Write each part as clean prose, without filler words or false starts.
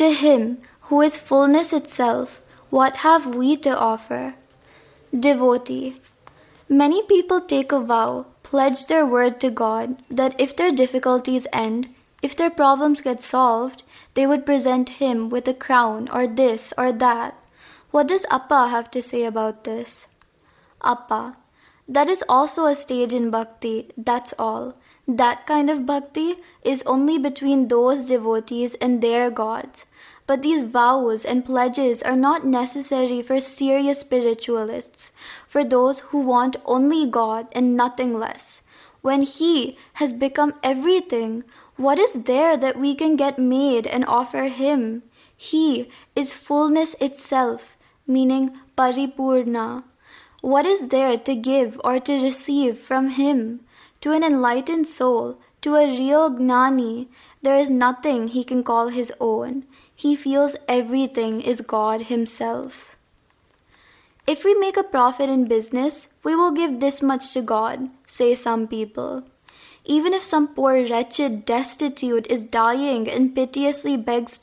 To Him who is fullness itself, what have we to offer? Devotee. Many people take a vow, pledge their word to God, that if their difficulties end, if their problems get solved, they would present Him with a crown or this or that. What does Appa have to say about this? Appa. That is also a stage in bhakti, that's all. That kind of bhakti is only between those devotees and their gods. But these vows and pledges are not necessary for serious spiritualists, for those who want only God and nothing less. When He has become everything, what is there that we can get made and offer Him? He is fullness itself, meaning paripurna. What is there to give or to receive from Him? To an enlightened soul, to a real gnani, there is nothing he can call his own. He feels everything is God Himself. If we make a profit in business, we will give this much to God, say some people. Even if some poor wretched destitute is dying and piteously begs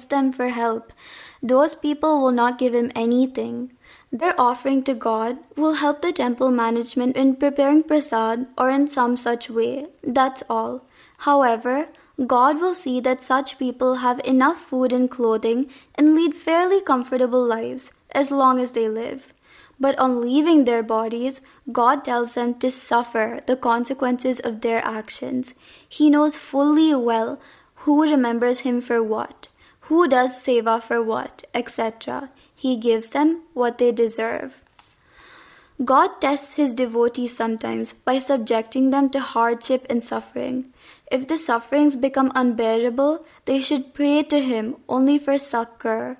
them for help, those people will not give him anything. Their offering to God will help the temple management in preparing prasad or in some such way, that's all. However, God will see that such people have enough food and clothing and lead fairly comfortable lives, as long as they live. But on leaving their bodies, God tells them to suffer the consequences of their actions. He knows fully well who remembers Him for what, who does seva for what, etc. He gives them what they deserve. God tests His devotees sometimes by subjecting them to hardship and suffering. If the sufferings become unbearable, they should pray to Him only for succor.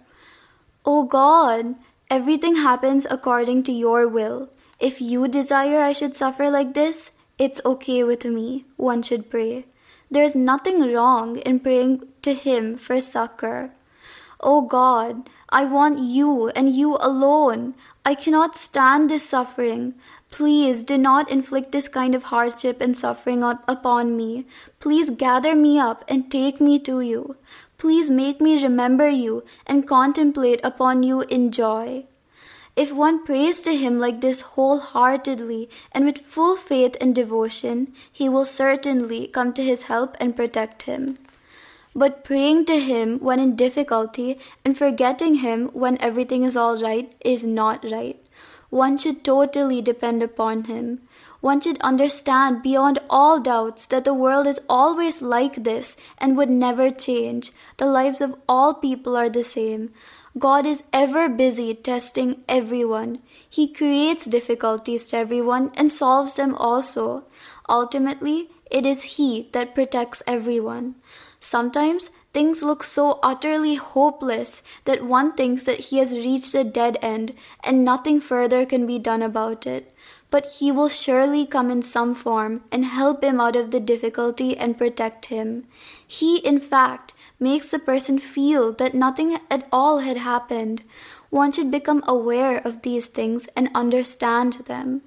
O God, everything happens according to Your will. If You desire I should suffer like this, it's okay with me, one should pray. There is nothing wrong in praying to Him for succor. O God, I want You and You alone. I cannot stand this suffering. Please do not inflict this kind of hardship and suffering upon me. Please gather me up and take me to You. Please make me remember You and contemplate upon You in joy. If one prays to Him like this wholeheartedly and with full faith and devotion, He will certainly come to his help and protect him. But praying to Him when in difficulty and forgetting Him when everything is all right is not right. One should totally depend upon Him. One should understand beyond all doubts that the world is always like this and would never change. The lives of all people are the same. God is ever busy testing everyone. He creates difficulties to everyone and solves them also. Ultimately, it is He that protects everyone. Sometimes things look so utterly hopeless that one thinks that he has reached a dead end and nothing further can be done about it. But He will surely come in some form and help him out of the difficulty and protect him. He, in fact, makes the person feel that nothing at all had happened. One should become aware of these things and understand them.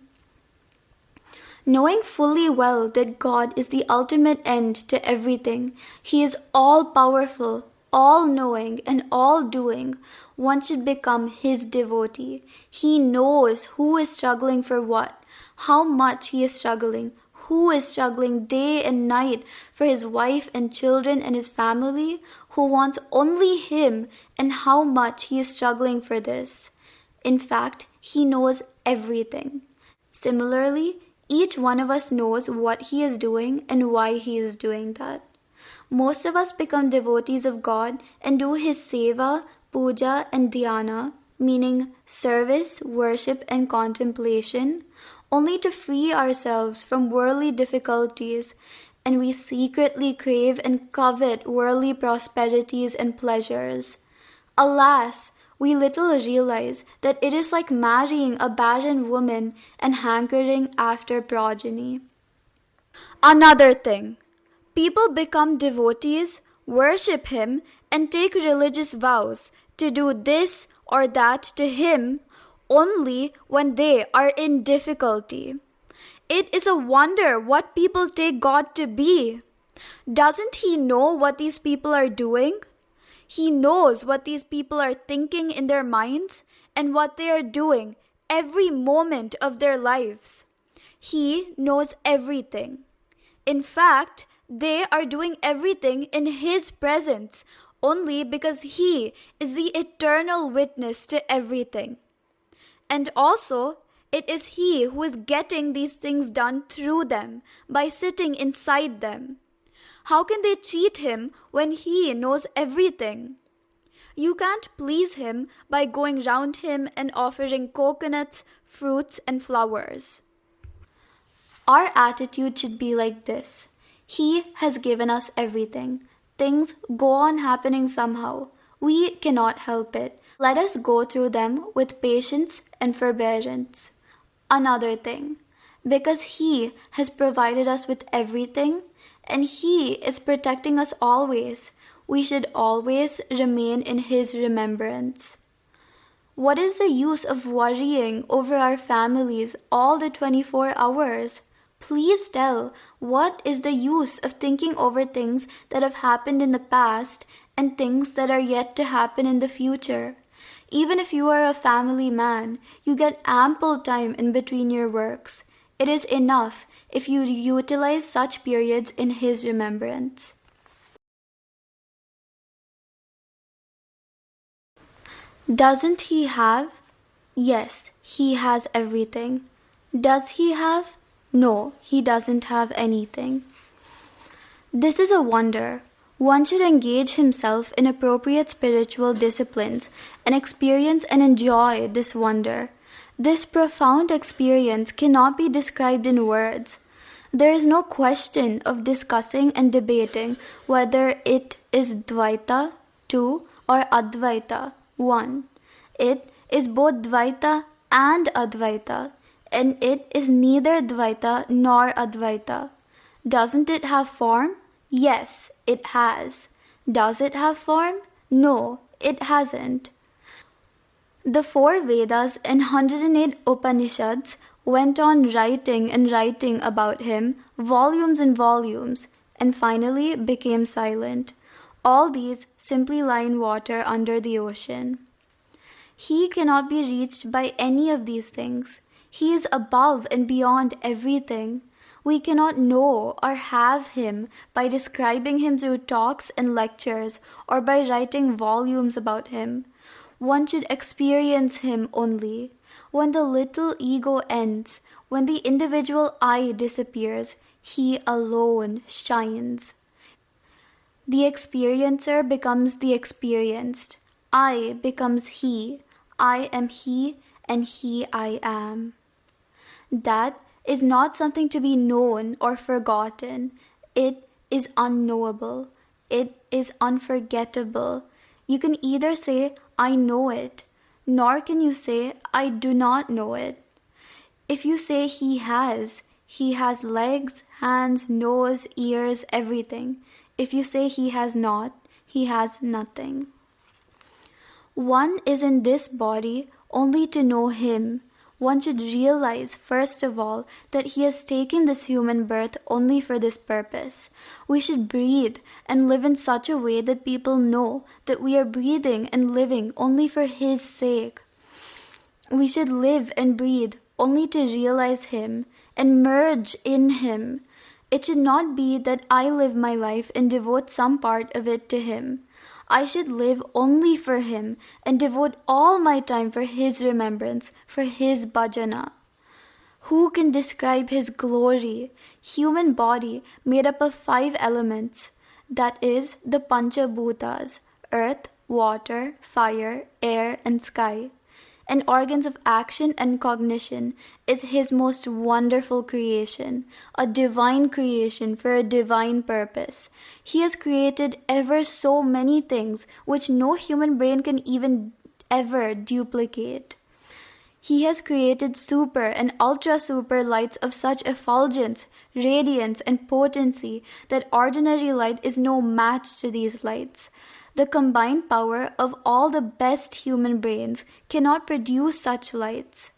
Knowing fully well that God is the ultimate end to everything, He is all-powerful, all-knowing, and all-doing, one should become His devotee. He knows who is struggling for what, how much he is struggling, who is struggling day and night for his wife and children and his family, who wants only Him, and how much he is struggling for this. In fact, He knows everything. Similarly, each one of us knows what he is doing and why he is doing that. Most of us become devotees of God and do His seva, puja and dhyana, meaning service, worship and contemplation, only to free ourselves from worldly difficulties, and we secretly crave and covet worldly prosperities and pleasures. Alas! We little realize that it is like marrying a barren woman and hankering after progeny. Another thing, people become devotees, worship Him, and take religious vows to do this or that to Him only when they are in difficulty. It is a wonder what people take God to be. Doesn't He know what these people are doing? He knows what these people are thinking in their minds and what they are doing every moment of their lives. He knows everything. In fact, they are doing everything in His presence only because He is the eternal witness to everything. And also, it is He who is getting these things done through them by sitting inside them. How can they cheat Him when He knows everything? You can't please Him by going round Him and offering coconuts, fruits, and flowers. Our attitude should be like this. He has given us everything. Things go on happening somehow. We cannot help it. Let us go through them with patience and forbearance. Another thing, because He has provided us with everything and He is protecting us always, we should always remain in His remembrance. What is the use of worrying over our families all the 24 hours? Please tell, what is the use of thinking over things that have happened in the past and things that are yet to happen in the future? Even if you are a family man, you get ample time in between your works. It is enough if you utilize such periods in His remembrance. Doesn't He have? Yes, He has everything. Does He have? No, He doesn't have anything. This is a wonder. One should engage himself in appropriate spiritual disciplines and experience and enjoy this wonder. This profound experience cannot be described in words. There is no question of discussing and debating whether it is Dvaita, 2, or Advaita, 1. It is both Dvaita and Advaita, and it is neither Dvaita nor Advaita. Doesn't it have form? Yes, it has. Does it have form? No, it hasn't. The 4 Vedas and 108 Upanishads went on writing and writing about Him, volumes and volumes, and finally became silent. All these simply lie in water under the ocean. He cannot be reached by any of these things. He is above and beyond everything. We cannot know or have Him by describing Him through talks and lectures or by writing volumes about Him. One should experience Him only. When the little ego ends, when the individual I disappears, He alone shines. The experiencer becomes the experienced. I becomes He. I am He, and He I am. That is not something to be known or forgotten. It is unknowable. It is unforgettable. You can either say, I know it, nor can you say, I do not know it. If you say He has legs, hands, nose, ears, everything. If you say He has not, He has nothing. One is in this body only to know Him. One should realize, first of all, that He has taken this human birth only for this purpose. We should breathe and live in such a way that people know that we are breathing and living only for His sake. We should live and breathe only to realize Him and merge in Him. It should not be that I live my life and devote some part of it to Him. I should live only for Him and devote all my time for His remembrance, for His bhajana. Who can describe His glory? Human body made up of 5 elements, that is, the Panchabhutas, earth, water, fire, air, and sky. And organs of action and cognition is His most wonderful creation, a divine creation for a divine purpose. He has created ever so many things which no human brain can even ever duplicate. He has created super and ultra super lights of such effulgence, radiance, and potency that ordinary light is no match to these lights. The combined power of all the best human brains cannot produce such lights.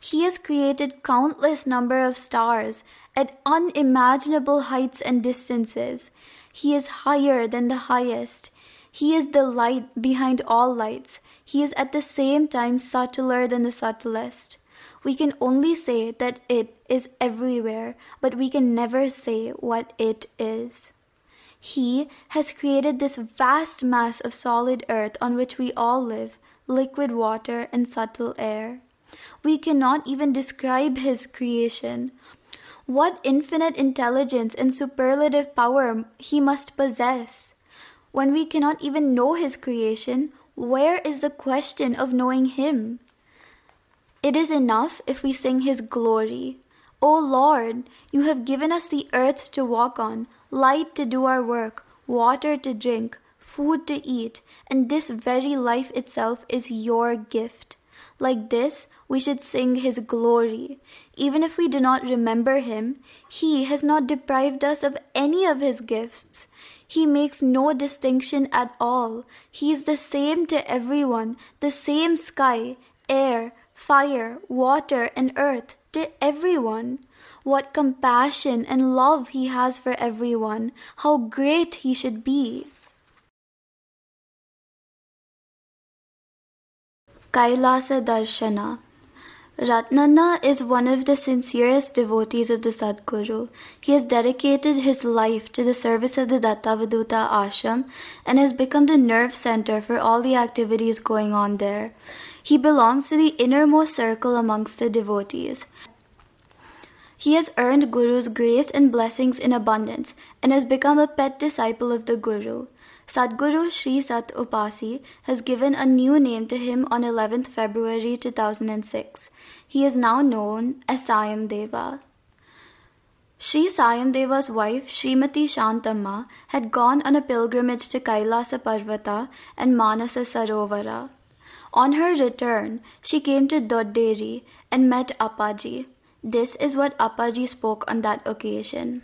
He has created countless number of stars at unimaginable heights and distances. He is higher than the highest. He is the light behind all lights. He is at the same time subtler than the subtlest. We can only say that it is everywhere, but we can never say what it is. He has created this vast mass of solid earth on which we all live, liquid water and subtle air. We cannot even describe his creation. What infinite intelligence and superlative power he must possess! When we cannot even know his creation, where is the question of knowing him? It is enough if we sing his glory. O Lord, you have given us the earth to walk on, light to do our work, water to drink, food to eat, and this very life itself is your gift. Like this, we should sing his glory. Even if we do not remember him, he has not deprived us of any of his gifts. He makes no distinction at all. He is the same to everyone, the same sky, air, fire, water, and earth to everyone. What compassion and love he has for everyone. How great he should be. Kailasha Darshana. Ratnana is one of the sincerest devotees of the Sadguru. He has dedicated his life to the service of the Dattavadhoota Ashram and has become the nerve center for all the activities going on there. He belongs to the innermost circle amongst the devotees. He has earned Guru's grace and blessings in abundance and has become a pet disciple of the Guru. Sadguru Srisatupasi has given a new name to him on 11th February 2006. He is now known as Sayamdeva. Sri Sayamdeva's wife, Srimati Shantamma, had gone on a pilgrimage to Kailasa Parvata and Manasa Sarovara. On her return, she came to Dodderi and met Appaji. This is what Appaji spoke on that occasion.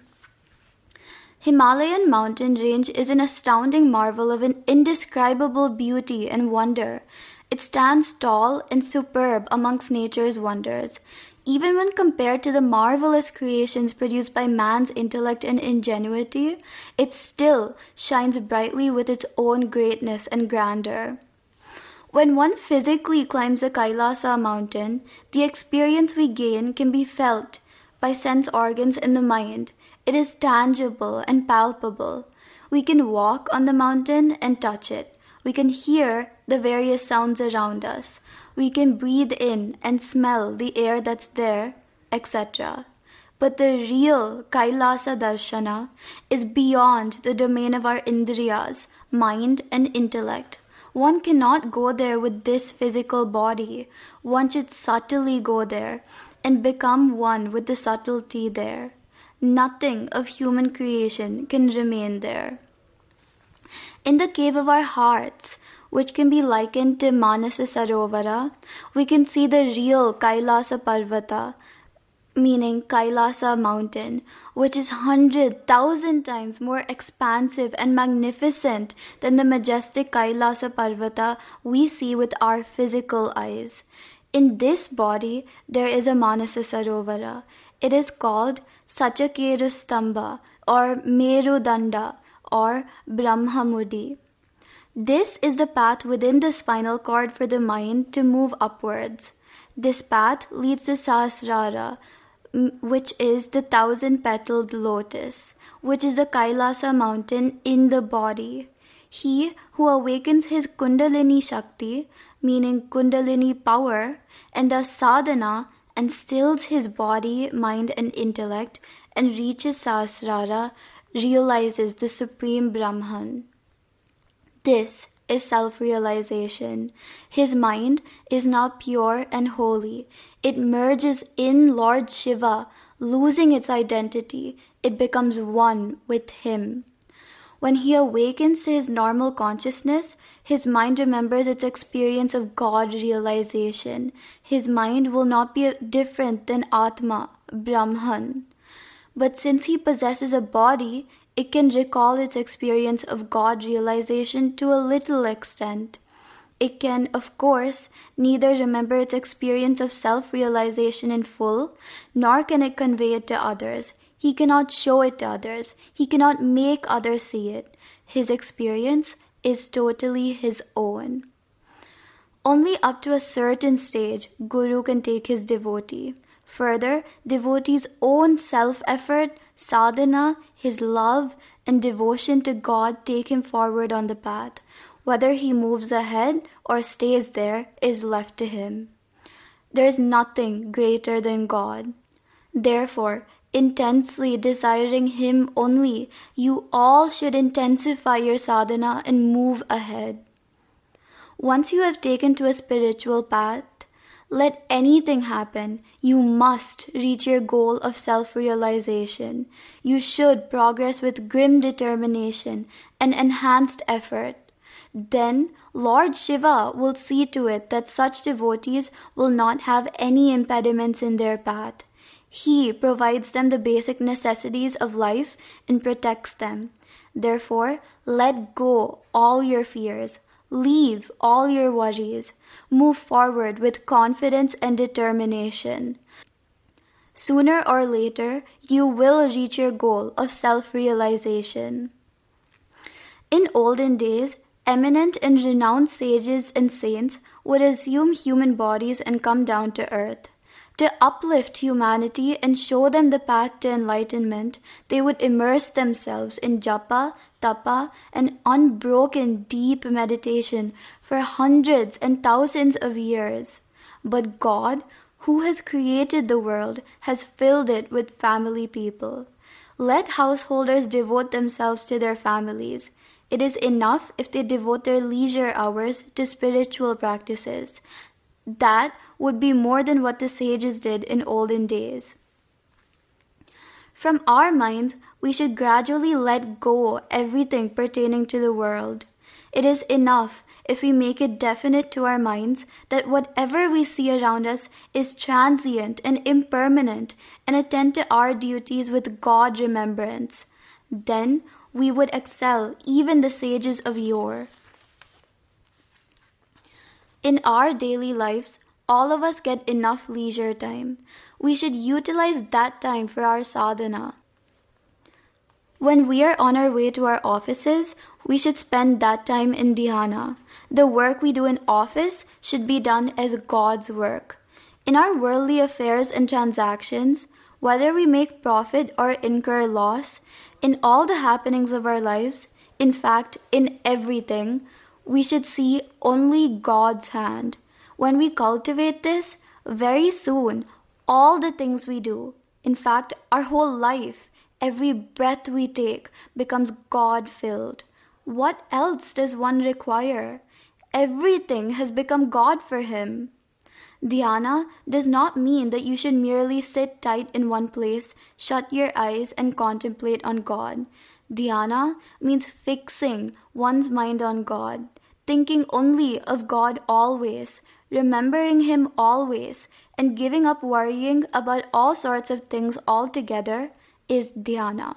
Himalayan mountain range is an astounding marvel of an indescribable beauty and wonder. It stands tall and superb amongst nature's wonders. Even when compared to the marvelous creations produced by man's intellect and ingenuity, it still shines brightly with its own greatness and grandeur. When one physically climbs the Kailasa mountain, the experience we gain can be felt by sense organs in the mind. It is tangible and palpable. We can walk on the mountain and touch it. We can hear the various sounds around us. We can breathe in and smell the air that's there, etc. But the real Kailasha Darshana is beyond the domain of our indriyas, mind and intellect. One cannot go there with this physical body. One should subtly go there and become one with the subtlety there. Nothing of human creation can remain there. In the cave of our hearts, which can be likened to Manasa Sarovara, we can see the real Kailasa Parvata, meaning Kailasa mountain, which is 100,000 times more expansive and magnificent than the majestic Kailasa Parvata we see with our physical eyes. In this body, there is a Manasa Sarovara. It is called Challakere Stamba or Merudanda or Brahmamudi. This is the path within the spinal cord for the mind to move upwards. This path leads to Sahasrara, which is the 1,000-petaled lotus, which is the Kailasa mountain in the body. He who awakens his Kundalini Shakti, meaning Kundalini power, and does sadhana and stills his body, mind and intellect and reaches Sahasrara, realizes the Supreme Brahman. This is self-realization. His mind is now pure and holy. It merges in Lord Shiva, losing its identity. It becomes one with him. When he awakens to his normal consciousness, his mind remembers its experience of God realization. His mind will not be different than Atma, Brahman. But since he possesses a body, it can recall its experience of God realization to a little extent. It can, of course, neither remember its experience of self-realization in full, nor can it convey it to others. He cannot show it to others. He cannot make others see it. His experience is totally his own. Only up to a certain stage, Guru can take his devotee. Further, devotee's own self-effort, sadhana, his love and devotion to God take him forward on the path. Whether he moves ahead or stays there is left to him. There is nothing greater than God. Therefore, intensely desiring Him only, you all should intensify your sadhana and move ahead. Once you have taken to a spiritual path, let anything happen, you must reach your goal of self-realization. You should progress with grim determination and enhanced effort. Then Lord Shiva will see to it that such devotees will not have any impediments in their path. He provides them the basic necessities of life and protects them. Therefore, let go all your fears. Leave all your worries. Move forward with confidence and determination. Sooner or later, you will reach your goal of self-realization. In olden days, eminent and renowned sages and saints would assume human bodies and come down to earth. To uplift humanity and show them the path to enlightenment, they would immerse themselves in japa, tapa, and unbroken deep meditation for hundreds and thousands of years. But God, who has created the world, has filled it with family people. Let householders devote themselves to their families. It is enough if they devote their leisure hours to spiritual practices. That would be more than what the sages did in olden days. From our minds, we should gradually let go everything pertaining to the world. It is enough if we make it definite to our minds that whatever we see around us is transient and impermanent, and attend to our duties with God remembrance. Then we would excel even the sages of yore. In our daily lives, all of us get enough leisure time. We should utilize that time for our sadhana. When we are on our way to our offices, we should spend that time in dhyana. The work we do in office should be done as God's work. In our worldly affairs and transactions, whether we make profit or incur loss, in all the happenings of our lives, in fact, in everything, we should see only God's hand. When we cultivate this, very soon, all the things we do, in fact, our whole life, every breath we take, becomes God-filled. What else does one require? Everything has become God for him. Dhyana does not mean that you should merely sit tight in one place, shut your eyes, and contemplate on God. Dhyana means fixing one's mind on God, thinking only of God always, remembering Him always, and giving up worrying about all sorts of things altogether is dhyana.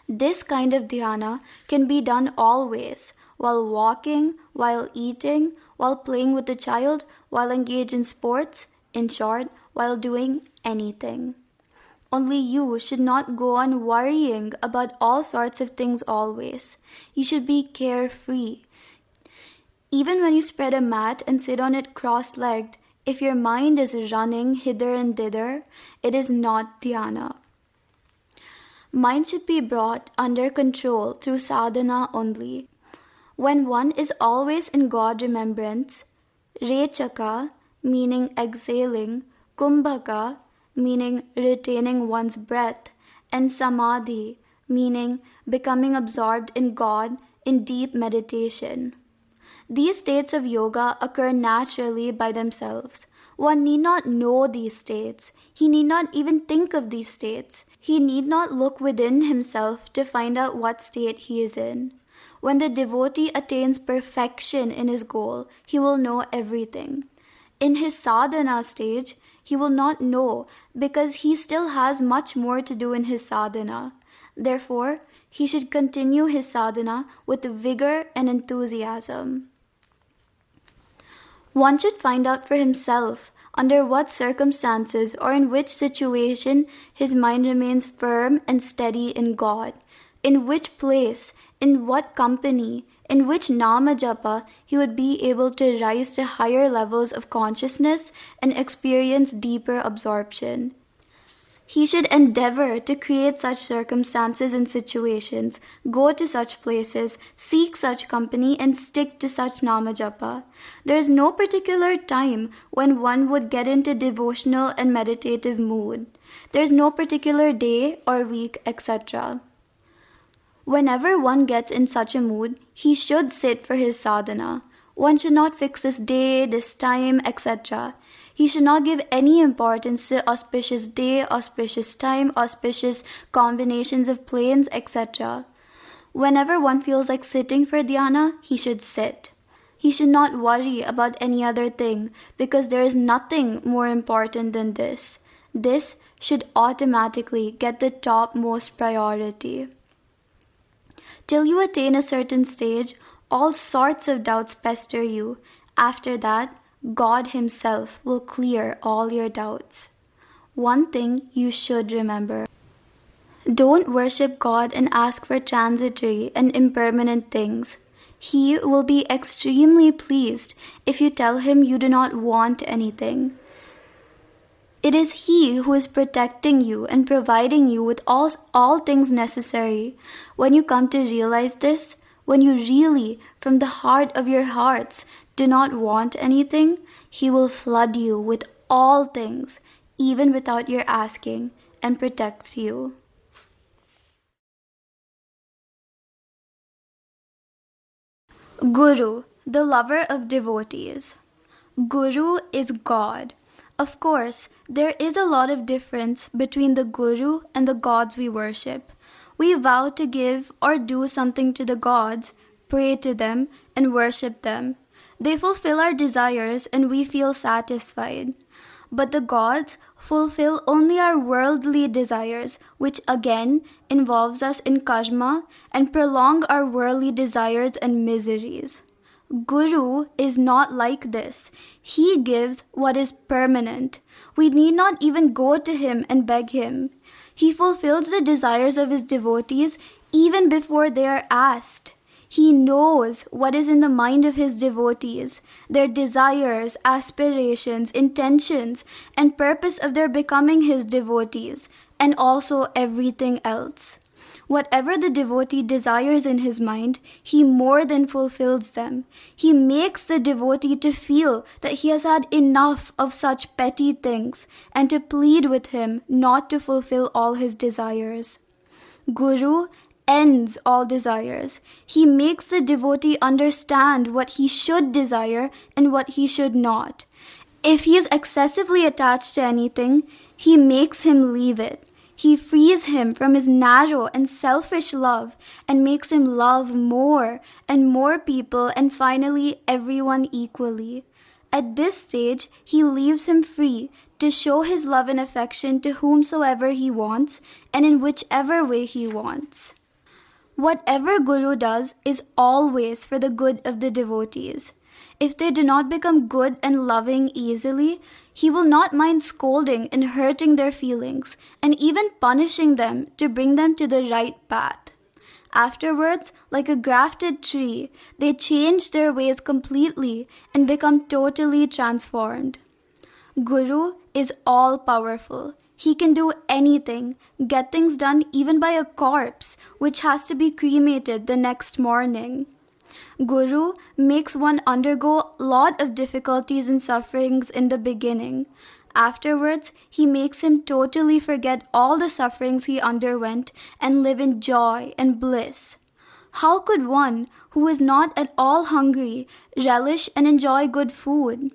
This kind of dhyana can be done always, while walking, while eating, while playing with the child, while engaged in sports, in short, while doing anything. Only you should not go on worrying about all sorts of things always. You should be carefree. Even when you spread a mat and sit on it cross-legged, if your mind is running hither and thither, it is not dhyana. Mind should be brought under control through sadhana only. When one is always in God remembrance, rechaka, meaning exhaling, kumbhaka, meaning retaining one's breath, and samadhi, meaning becoming absorbed in God in deep meditation. These states of yoga occur naturally by themselves. One need not know these states. He need not even think of these states. He need not look within himself to find out what state he is in. When the devotee attains perfection in his goal, he will know everything. In his sadhana stage, he will not know because he still has much more to do in his sadhana. Therefore, he should continue his sadhana with vigor and enthusiasm. One should find out for himself under what circumstances or in which situation his mind remains firm and steady in God, in which place in what company, in which nama japa he would be able to rise to higher levels of consciousness and experience deeper absorption. He should endeavor to create such circumstances and situations, go to such places, seek such company, and stick to such nama japa. There is no particular time when one would get into devotional and meditative mood. There is no particular day or week, etc. Whenever one gets in such a mood, he should sit for his sadhana. One should not fix this day, this time, etc. He should not give any importance to auspicious day, auspicious time, auspicious combinations of planes, etc. Whenever one feels like sitting for dhyana, he should sit. He should not worry about any other thing, because there is nothing more important than this. This should automatically get the topmost priority. Till you attain a certain stage, all sorts of doubts pester you. After that, God Himself will clear all your doubts. One thing you should remember. Don't worship God and ask for transitory and impermanent things. He will be extremely pleased if you tell Him you do not want anything. It is He who is protecting you and providing you with all things necessary. When you come to realize this, when you really, from the heart of your hearts, do not want anything, He will flood you with all things, even without your asking, and protects you. Guru, the lover of devotees. Guru is God. Of course, there is a lot of difference between the Guru and the gods we worship. We vow to give or do something to the gods, pray to them, and worship them. They fulfill our desires and we feel satisfied. But the gods fulfill only our worldly desires, which again involves us in karma and prolong our worldly desires and miseries. Guru is not like this. He gives what is permanent. We need not even go to Him and beg Him. He fulfills the desires of His devotees even before they are asked. He knows what is in the mind of His devotees, their desires, aspirations, intentions, and purpose of their becoming His devotees, and also everything else. Whatever the devotee desires in his mind, he more than fulfills them. He makes the devotee to feel that he has had enough of such petty things and to plead with him not to fulfill all his desires. Guru ends all desires. He makes the devotee understand what he should desire and what he should not. If he is excessively attached to anything, he makes him leave it. He frees him from his narrow and selfish love and makes him love more and more people and finally everyone equally. At this stage, he leaves him free to show his love and affection to whomsoever he wants and in whichever way he wants. Whatever Guru does is always for the good of the devotees. If they do not become good and loving easily, he will not mind scolding and hurting their feelings, and even punishing them to bring them to the right path. Afterwards, like a grafted tree, they change their ways completely and become totally transformed. Guru is all-powerful. He can do anything, get things done even by a corpse, which has to be cremated the next morning. Guru makes one undergo a lot of difficulties and sufferings in the beginning. Afterwards, he makes him totally forget all the sufferings he underwent and live in joy and bliss. How could one who is not at all hungry relish and enjoy good food?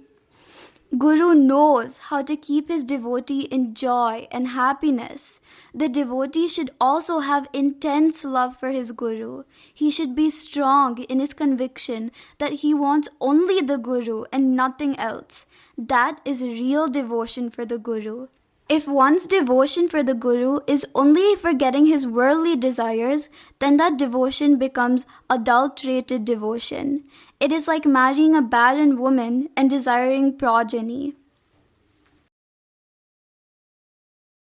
Guru knows how to keep his devotee in joy and happiness. The devotee should also have intense love for his Guru. He should be strong in his conviction that he wants only the Guru and nothing else. That is real devotion for the Guru. If one's devotion for the Guru is only for getting his worldly desires, then that devotion becomes adulterated devotion. It is like marrying a barren woman and desiring progeny.